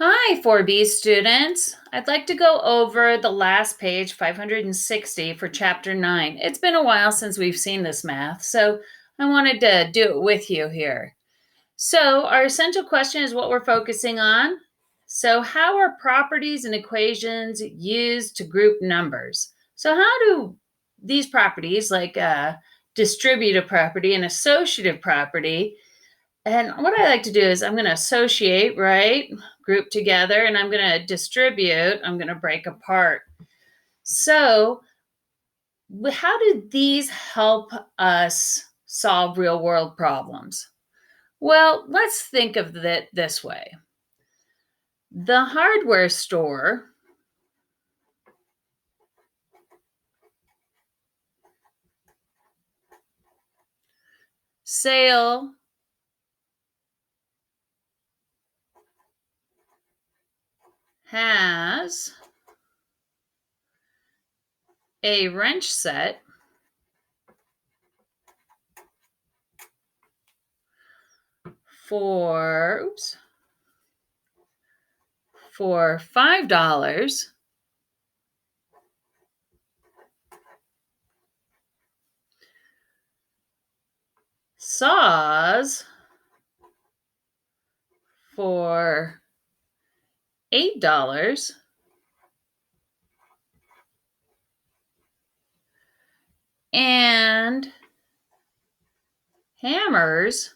Hi, 4B students. I'd like to go over the last page, 560, for chapter 9. It's been a while since we've seen this math, so I wanted to do it with you here. So, our essential question is what we're focusing on. So, how are properties and equations used to group numbers? So, how do these properties, like distributive property and associative property, and what I like to do is I'm going to associate, right? Group together, and I'm going to distribute, I'm going to break apart. So, how do these help us solve real world problems? Well, let's think of it this way. The hardware store sale has a wrench set for $5 saws for $8 and hammers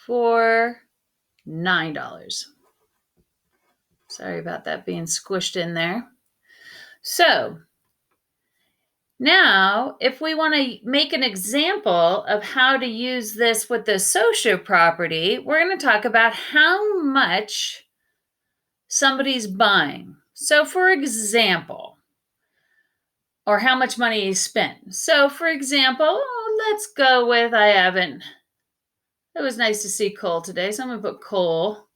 for $9. Sorry about that being squished in there. So now, if we want to make an example of how to use this with the associative property, we're going to talk about how much somebody's buying. So, for example, or how much money he spent. So, for example, let's go with it was nice to see Cole today, so I'm going to put Cole.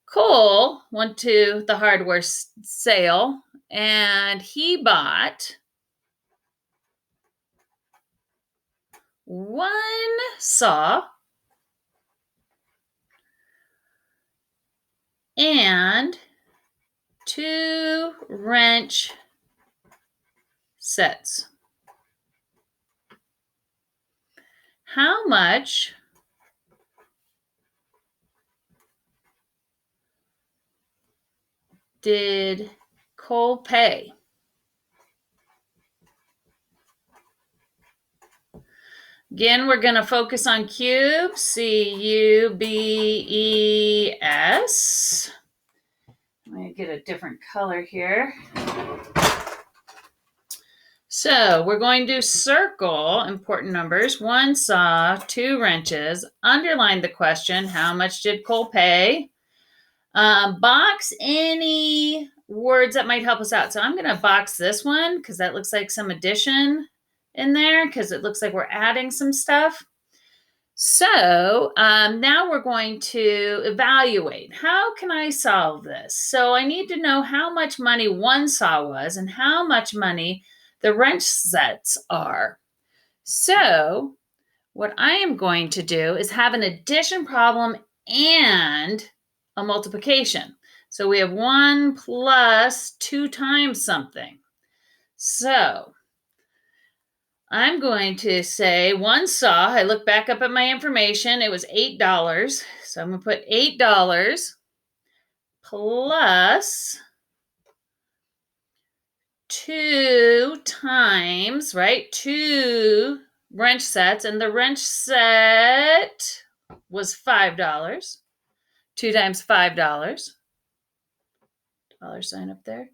Cole went to the hardware sale and he bought one saw and two wrench sets. How much did Cole pay? Again, we're going to focus on cubes, C-U-B-E-S. Let me get a different color here. So we're going to circle important numbers. One saw, two wrenches. Underline the question, how much did Cole pay? Box any words that might help us out. So I'm going to box this one because that looks like some addition in there because it looks like we're adding some stuff. So now we're going to evaluate. How can I solve this? So I need to know how much money one saw was and how much money the wrench sets are. So what I am going to do is have an addition problem and a multiplication. So we have 1 plus 2 times something. So I'm going to say one saw. I look back up at my information. It was $8. So I'm going to put $8 plus 2 times, right? 2 wrench sets. And the wrench set was $5. 2 times $5. Dollar sign up there.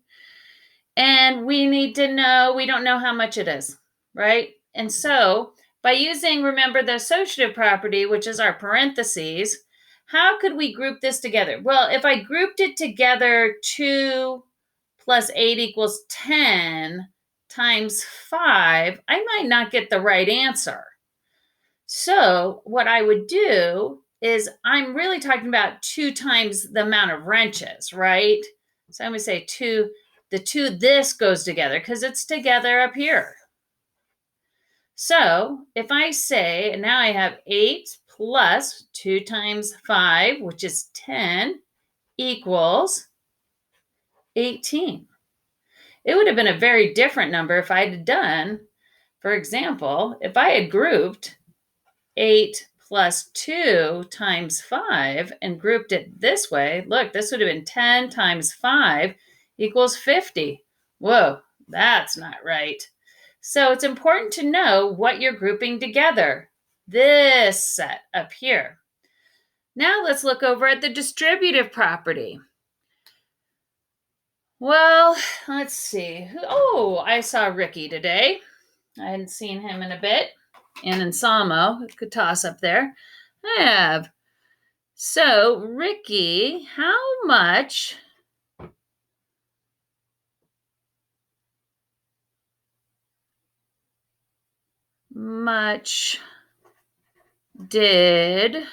And we need to know, we don't know how much it is, right? And so by using, remember, the associative property, which is our parentheses, how could we group this together? Well, if I grouped it together, 2 plus 8 equals 10 times 5, I might not get the right answer. So what I would do is I'm really talking about 2 times the amount of wrenches, right? So I'm going to say 2, this goes together because it's together up here. So if I say, and now I have 8 plus 2 times 5, which is 10, equals 18. It would have been a very different number if I had done, for example, if I had grouped 8 plus 2 times 5 and grouped it this way. Look, this would have been 10 times 5 equals 50. Whoa, that's not right. So it's important to know what you're grouping together. This set up here. Now let's look over at the distributive property. Well, let's see. Oh, I saw Ricky today. I hadn't seen him in a bit. And Insamo, could toss up there. I have. So, Ricky, how much did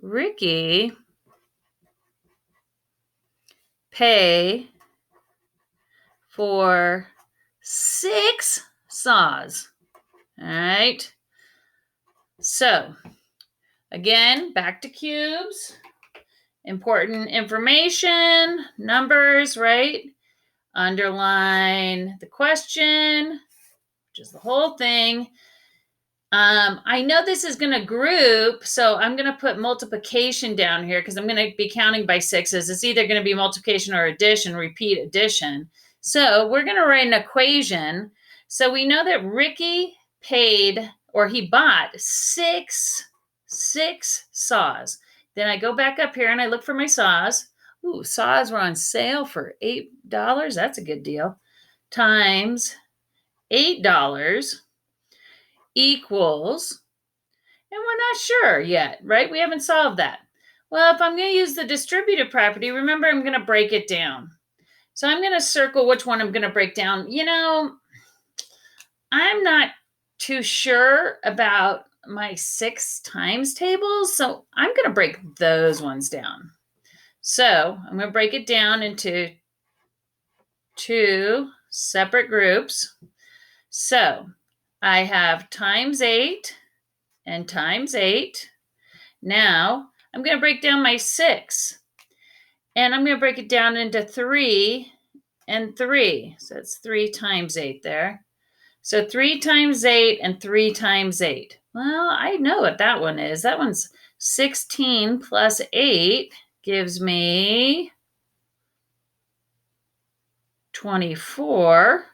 Ricky pay for 6 saws? All right. So, again, back to cubes. Important information, numbers, right? Underline the question, which is the whole thing. I know this is going to group, so I'm going to put multiplication down here because I'm going to be counting by sixes. It's either going to be multiplication or addition, repeat addition. So we're going to write an equation. So we know that Ricky paid, or he bought six saws. Then I go back up here and I look for my saws. Ooh, saws were on sale for $8. That's a good deal. Times $8 equals, and we're not sure yet, right? We haven't solved that. Well, if I'm going to use the distributive property, remember I'm going to break it down. So I'm going to circle which one I'm going to break down. You know, I'm not too sure about my 6 times tables, so I'm going to break those ones down. So I'm going to break it down into 2 separate groups. So I have times 8 and times 8. Now I'm going to break down my 6, and I'm going to break it down into 3 and 3. So it's 3 times 8 there. So 3 times 8 and 3 times 8. Well, I know what that one is. That one's 16 plus 8 gives me 24.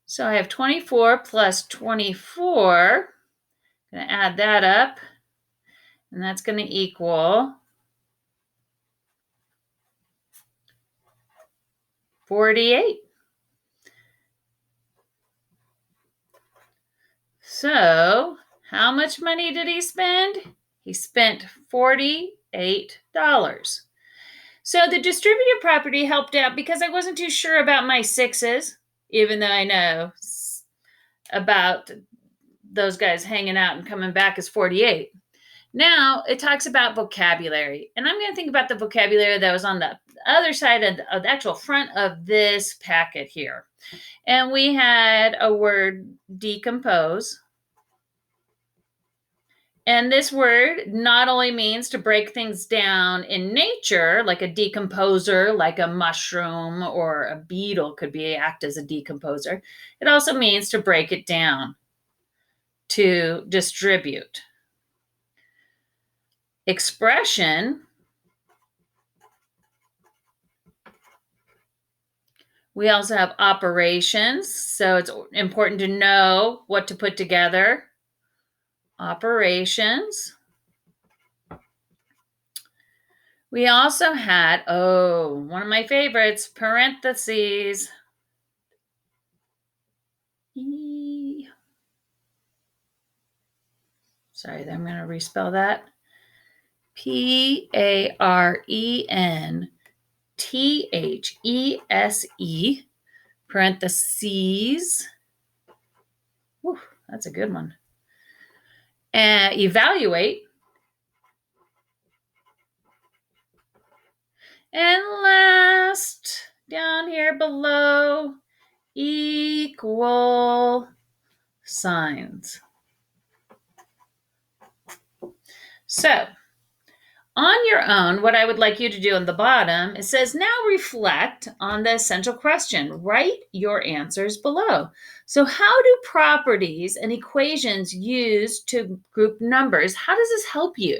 So I have 24 plus 24. I'm going to add that up, and that's going to equal 48. So how much money did he spend? He spent $48. So the distributive property helped out because I wasn't too sure about my 6s, even though I know about those guys hanging out and coming back as 48. Now it talks about vocabulary, and I'm going to think about the vocabulary that was on the other side of the actual front of this packet here. And we had a word decompose. And this word not only means to break things down in nature, like a decomposer, like a mushroom or a beetle could act as a decomposer. It also means to break it down, to distribute. Expression, we also have operations. So it's important to know what to put together. Operations. We also had, one of my favorites, parentheses. Sorry, I'm going to respell that. PARENTHESE, parentheses. Whew, that's a good one. And evaluate. And last, down here below, equal signs. So, on your own, what I would like you to do on the bottom, it says now reflect on the essential question. Write your answers below. So, how do properties and equations used to group numbers, how does this help you?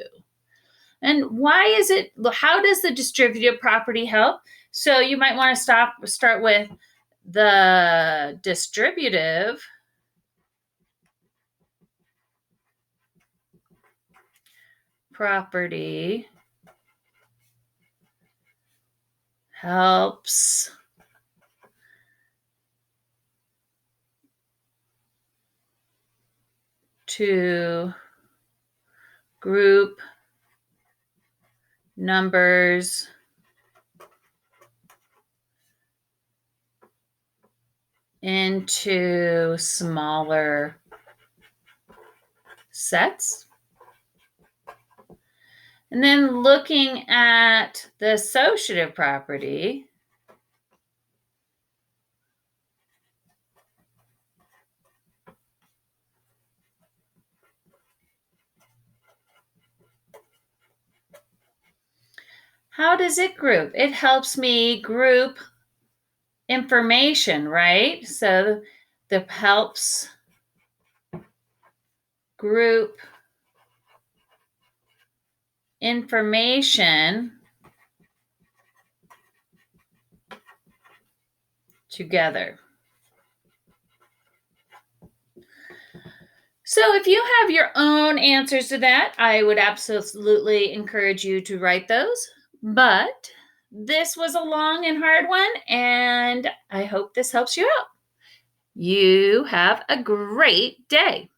And why is it, how does the distributive property help? So, you might want to start with the distributive property helps to group numbers into smaller sets. And then looking at the associative property, how does it group? It helps me group information, right? So the helps group information together. So if you have your own answers to that, I would absolutely encourage you to write those. But this was a long and hard one, and I hope this helps you out. You have a great day.